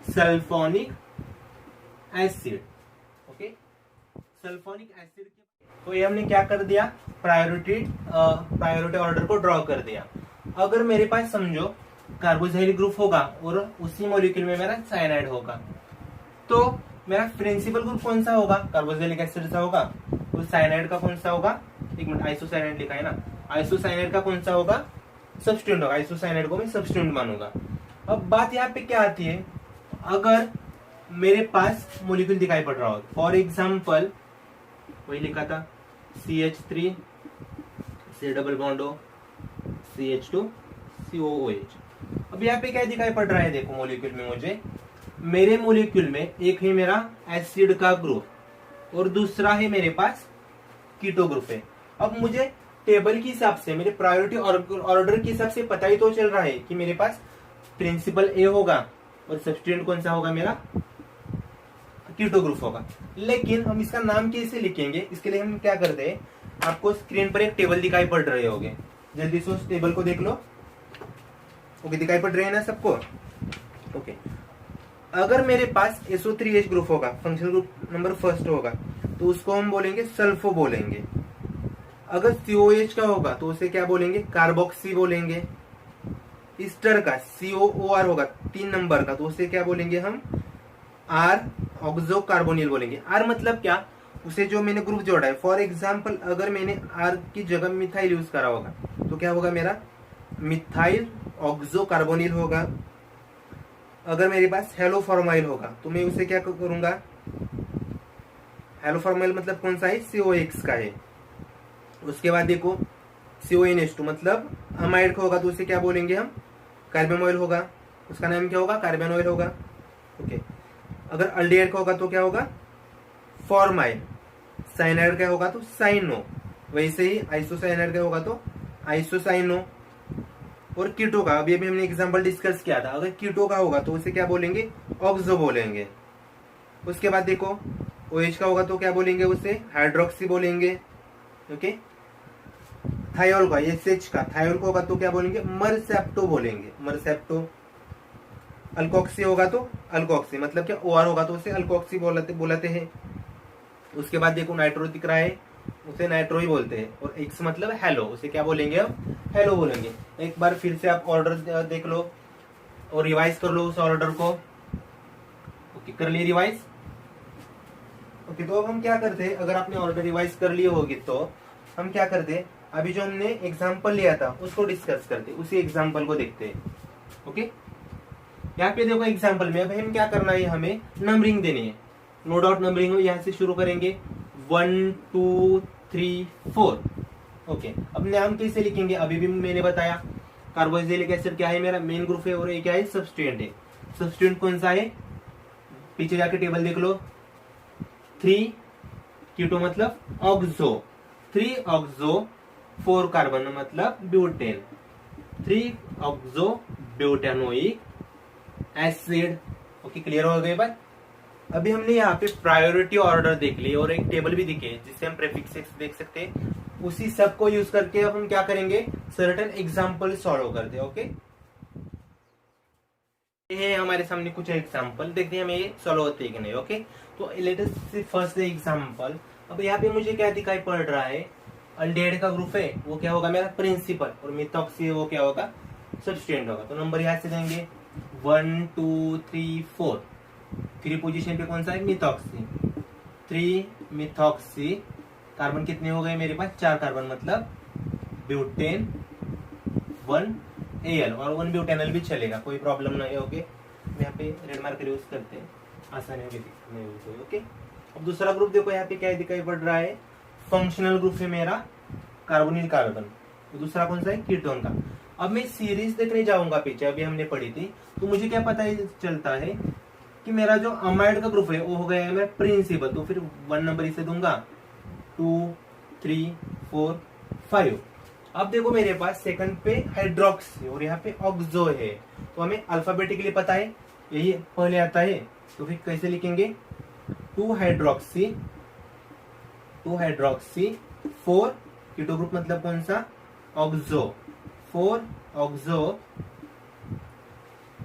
sulphonic acid. Okay, sulphonic acid तो ये हमने क्या कर दिया, प्रायोरिटी ऑर्डर को ड्रॉ कर दिया। अगर मेरे पास समझो कार्बोक्सिलिक ग्रुप होगा और उसी मॉलिक्यूल में मेरा साइनाइड होगा, तो मेरा प्रिंसिपल ग्रुप कौन सा होगा, कार्बोक्सिलिक एसिड सा होगा, और साइनाइड का कौन सा होगा, एक मिनट, आइसोसाइनाइड लिखा है ना, आइसोसाइनाइड का कौन सा होगा, सब्स्टिट्यूएंट होगा। आइसोसाइनाइड को मैं सब्स्टिट्यूएंट मानूंगा। अब बात यहाँ पे क्या आती है, अगर मेरे पास मॉलिक्यूल दिखाई पड़ रहा हो, फॉर एग्जाम्पल वही लिखा था CH3 से डबल बॉन्ड हो CH2 COOH। अब यहाँ पे क्या दिखाई पड़ रहा है, देखो मॉलिक्यूल में मुझे, मेरे मॉलिक्यूल में एक है मेरा एसिड का ग्रुप और दूसरा है मेरे पास कीटो ग्रुप है। अब मुझे टेबल के हिसाब से, मेरे प्रायोरिटी ऑर्डर के हिसाब से पता ही तो चल रहा है कि मेरे पास प्रिंसिपल ए होगा और सब्स्टिट्यूएंट कौन सा होगा, मेरा कीटो ग्रुप होगा। लेकिन हम इसका नाम कैसे लिखेंगे, इसके लिए हम क्या करते हैं, आपको स्क्रीन पर एक टेबल दिखाई पड़ रहे होंगे, जल्दी से उस टेबल को देख लो। ओके, दिखाई पड़ रहे हैं ना सबको। ओके, अगर मेरे पास SO3H ग्रुप होगा, फंक्शनल ग्रुप नंबर फर्स्ट होगा, तो उसको हम बोलेंगे सल्फो बोलेंगे। अगर COH का होगा तो उसे क्या बोलेंगे, कार्बोक्सी बोलेंगे। ईस्टर का COOR होगा 3 नंबर का, तो उसे क्या बोलेंगे हम, R ऑक्सो कार्बोनिल बोलेंगे। R मतलब क्या, उसे जो मैंने ग्रुप जोड़ा है, फॉर एग्जाम्पल अगर मैंने R की जगह मिथाइल यूज करा होगा तो क्या होगा, मेरा मिथाइल ऑक्सो कार्बोनिल होगा। अगर मेरे पास हेलोफॉर्माइल होगा तो मैं उसे क्या करूंगा, हेलोफॉर्माइल मतलब कौन सा है, COX का है। उसके बाद देखो CONH2 मतलब अमाइड का होगा, तो उसे क्या बोलेंगे हम, कार्बेनॉइल होगा, उसका नाम क्या होगा, कार्बेनॉइल होगा। ओके, अगर अल्डिहाइड का होगा तो क्या होगा, फॉर्माइल। साइनाइड का होगा तो साइनो, वैसे ही आइसोसाइनाइड का होगा तो आइसोसाइनो। और कीटो का अभी हमने एग्जांपल डिस्कस किया था, अगर कीटो का होगा तो उसे क्या बोलेंगे, ऑक्सो बोलेंगे। उसके बाद देखो OH का होगा तो क्या बोलेंगे, उसे हाइड्रोक्सी बोलेंगे। ओके, थायोल का, SH का, थायोल का होगा तो क्या बोलेंगे, मरसेप्टो बोलेंगे, मरसेप्टो। अल्कोक्सी होगा तो अल्कोक्सी, मतलब क्या OR होगा तो उसे अल्कोक्सी बोलते हैं। उसके बाद देखो नाइट्रो दिख रहा है, उसे नाइट्रो ही बोलते हैं। और X मतलब हेलो, उसे क्या बोलेंगे, हम हेलो बोलेंगे। एक बार फिर से आप ऑर्डर देख लो और रिवाइज कर लो उस ऑर्डर को। ओके, कर लिए रिवाइज। ओके, तो अब हम क्या करते हैं, अगर आपने ऑर्डर रिवाइज कर लिए होगी तो हम क्या करते हैं, अभी जो हमने एग्जाम्पल लिया था उसको डिस्कस करते, उसी एग्जाम्पल को देखते हैं। ओके, यहाँ पे देखो एग्जाम्पल में अब हम क्या करना है, हमें नंबरिंग देनी है। नो डाउट नंबरिंग यहाँ से शुरू करेंगे, 1 2 3 4। ओके, अब नाम कैसे लिखेंगे, अभी भी मैंने बताया कार्बोक्सिलिक एसिड क्या है, मेरा मेन ग्रुप है और ये क्या है, सब्स्टिट्यूएंट है। सब्स्टिट्यूएंट कौन सा है, पीछे जाके टेबल देख लो, 3 कीटो मतलब ऑक्सो, 3 ऑक्सो 4 कार्बन मतलब butane, 3 oxo butanoic acid. Okay, clear हो गई बात। अभी हमने यहाँ पे प्रायोरिटी ऑर्डर देख ली और एक टेबल भी दिखे जिससे हम प्रीफिक्सेस देख सकते हैं। उसी सब को यूज करके अब हम क्या करेंगे, सर्टेन एग्जांपल सॉल्व करते हैं। ओके, ये है हमारे सामने कुछ एग्जांपल, देखते हैं हमें ये सॉल्व होते हैं कि नहीं। ओके, तो लेट अस सी फर्स्ट एग्जांपल। अब यहाँ पे मुझे क्या दिखाई पड़ रहा है, अल्डिहाइड का ग्रुप है, वो क्या होगा, मेरा प्रिंसिपल, और मिथॉक्सी वो क्या होगा, सब्स्टिट्यूएंट होगा। तो नंबर यहाँ से देंगे 1 2 3 4। 3 पोजीशन पे कौन सा है, मिथॉक्सी, 3 मिथॉक्सी। कार्बन कितने हो गए मेरे पास, 4 कार्बन मतलब ब्यूटेन 1 AL और 1 ब्यूटेनॉल भी चलेगा, कोई प्रॉब्लम नहीं है। ओके, यहाँ पे रेड मार्कर यूज करते हैं, आसानी होगी दिखने में। ओके, अब दूसरा ग्रुप देखो यहाँ पे क्या दिखाई पड़ रहा है, फंक्शनल ग्रुप है मेरा कार्बोनिल कार्बन, तो दूसरा कौन सा है, कीटोन का। अब मैं सीरीज देखने जाऊंगा पीछे, अभी हमने पढ़ी थी, तो मुझे क्या पता चलता है कि मेरा जो अमाइड का ग्रुप है वो हो गया है मेरा प्रिंसिपल, तो फिर 1 नंबर इसे दूंगा, 2 3 4 5। अब देखो मेरे पास सेकंड पे हाइड्रोक्सी और यहाँ पे ऑक्सो है, तो हमें अल्फाबेटिकली पता है यही पहले आता है, तो फिर कैसे लिखेंगे, 2 हाइड्रोक्सी 4 कीटो ग्रुप मतलब कौन सा, ऑक्सो, 4 ऑक्सो,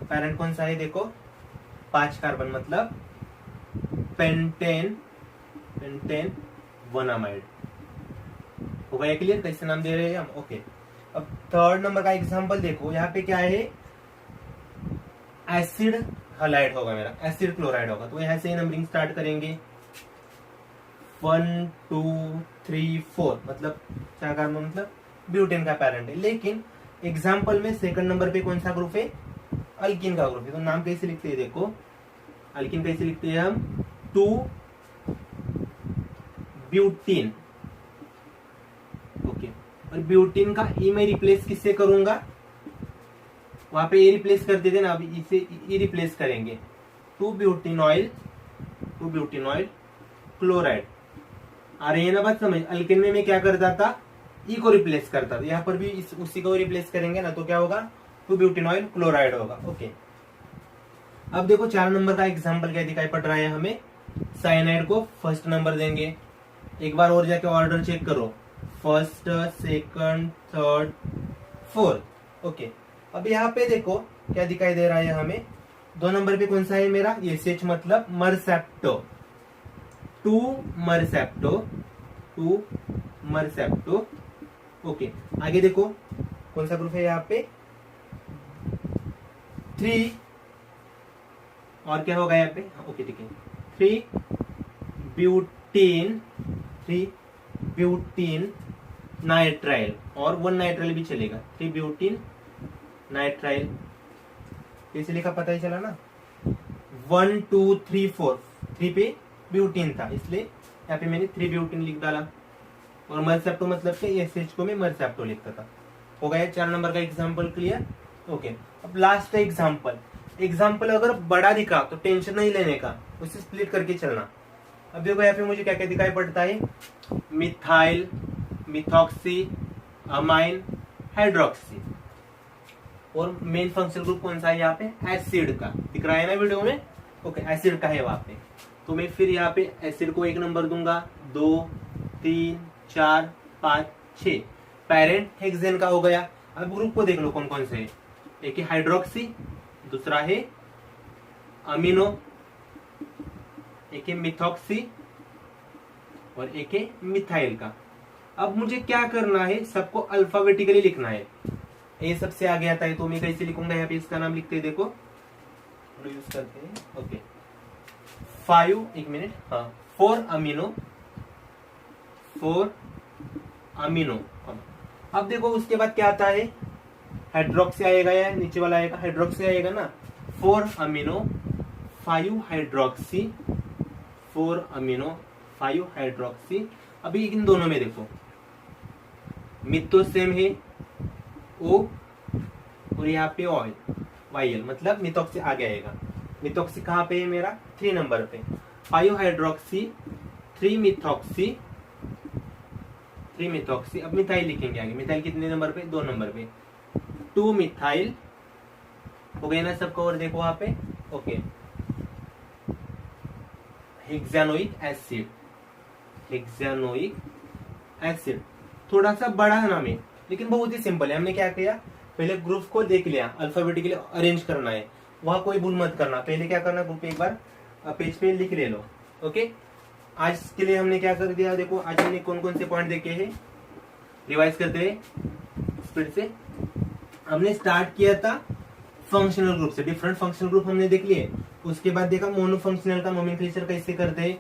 पैरेंट कौन सा है देखो 5 कार्बन मतलब पेंटेन 1 अमाइड। हो गया क्लियर, कैसे नाम दे रहे हैं हम। ओके, अब थर्ड नंबर का एग्जांपल देखो, यहाँ पे क्या है, एसिड हलाइड होगा मेरा, एसिड क्लोराइड होगा, तो यहाँ से नंबरिंग स्टार्ट करेंगे, 1 2 3 4 मतलब क्या कार्बन मतलब ब्यूटेन का पैरेंट है। लेकिन एग्जाम्पल में सेकंड नंबर पे कौन सा ग्रुप है, अल्किन का ग्रुप है, तो नाम कैसे लिखते हैं देखो, अल्किन कैसे लिखते हैं हम, 2 ब्यूटीन। ओके, और ब्यूटीन का ई में रिप्लेस किससे करूंगा, वहां पे ए रिप्लेस कर देते ना, अभी इसे ई रिप्लेस करेंगे, 2 ब्यूटीनॉइल क्लोराइड। आ रही है ना बात समझ, अल्किन में मैं क्या करता था, ई को रिप्लेस करता था, यहाँ पर भी उसी को रिप्लेस करेंगे ना, तो क्या होगा, 2 ब्यूटीनॉइल क्लोराइड होगा। ओके, अब देखो 4 नंबर का एग्जांपल क्या दिखाई पड़ रहा है हमें, साइनाइड को फर्स्ट नंबर देंगे, एक बार और जाके ऑर्डर चेक करो, first second third fourth. Okay, अब यहाँ पे देखो क्या दिखाई दे रहा है हमें, 2 नंबर पे कौन सा है मेरा, SH मतलब मरसेप्टो, 2 मरसेप्टो। ओके, आगे देखो कौन सा ग्रुप है यहाँ पे, 3 और क्या होगा यहाँ पे, ओके ठीक है, 3 ब्यूटीन नाइट्राइल और 1 नाइट्राइल भी चलेगा, 3 ब्यूटीन नाइट्राइल, कैसे लिखा पता ही चला ना, 1 2 3 4, 3 पे ब्यूटीन था इसलिए यहाँ पे मैंने 3 ब्यूटीन लिख डाला, और मरसेप्टो मतलब के एसएच को मैं मरसेप्टो लिखता था। हो गया 4 नंबर का एग्जांपल क्लियर। ओके, अब लास्ट एग्जांपल अगर बड़ा दिखा तो टेंशन नहीं लेने का, उसे स्प्लिट करके चलना। अब देखो यहाँ पे मुझे क्या क्या दिखाई पड़ता है, मिथाइल, मिथॉक्सी, अमाइन, हाइड्रोक्सी, और मेन फंक्शनल ग्रुप कौन सा है यहाँ पे, एसिड का दिख रहा है ना वीडियो में। ओके, एसिड का है वहां पे, तो मैं फिर यहाँ पे एसिड को 1 नंबर दूंगा, 2 3 4 5 6, पेरेंट हेक्सेन का हो गया। अब ग्रुप को देख लो कौन कौन से है, एक है हाइड्रोक्सी, दूसरा है अमीनो, एक है मिथॉक्सी और एक है मिथाइल का। अब मुझे क्या करना है, सबको अल्फाबेटिकली लिखना है, ए सबसे आगे आता है, तो मैं कैसे लिखूंगा, यहाँ पे इसका नाम लिखते हैं, देखो यूज करते हैं। ओके, 5 एक मिनट, हाँ 4 अमीनो। अब देखो उसके बाद क्या आता है, हाइड्रोक्सी आएगा या नीचे वाला आएगा, हाइड्रोक्सी आएगा ना, 4 अमीनो 5 हाइड्रोक्सी, 4 अमीनो 5 हाइड्रोक्सी। अभी इन दोनों में देखो मिथ तो सेम है, ओ और यहाँ पे ऑयल YL मतलब मिथॉक्सी आगे आएगा। मिथॉक्सी कहाँ पे है मेरा, 3 नंबर पे, 5 हाइड्रोक्सी 3 मिथॉक्सी। अब मिथाइल लिखेंगे आगे, मिथाइल कितने नंबर पे, 2 नंबर पे, 2 मिथाइल। हो गया ना सबको, और देखो वहां पे। ओके, हेक्सानोइक एसिड थोड़ा सा बड़ा नाम है लेकिन बहुत ही सिंपल है। हमने क्या किया, पहले ग्रुप को देख लिया, अल्फाबेटिकली अरेंज करना है, वहां कोई भूल मत करना। पहले क्या करना, ग्रुप एक बार पेज पे लिख ले लो। ओके, आज के लिए हमने क्या कर दिया, देखो आज हमने कौन कौन से पॉइंट देखे हैं, रिवाइज करते हैं स्पीड से। हमने स्टार्ट किया था फंक्शनल ग्रुप से, डिफरेंट फंक्शनल ग्रुप हमने देख लिए। उसके बाद देखा मोनो फंक्शनल का नोमेनक्लेचर कैसे करते हैं।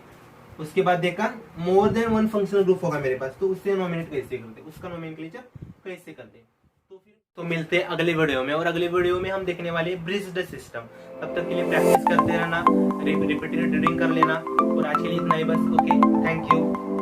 उसके बाद देखा मोर देन 1 फंक्शनल ग्रुप होगा मेरे पास, तो उससे नोमिनेट कैसे करते, उसका नोमेनक्लेचर कैसे करते। तो मिलते हैं अगले वीडियो में, और अगले वीडियो में हम देखने वाले हैं ब्रिज्ड सिस्टम। तब तक के लिए प्रैक्टिस करते रहना, रिपीटेड रीडिंग कर लेना, और आज के लिए इतना ही बस। Okay, thank you.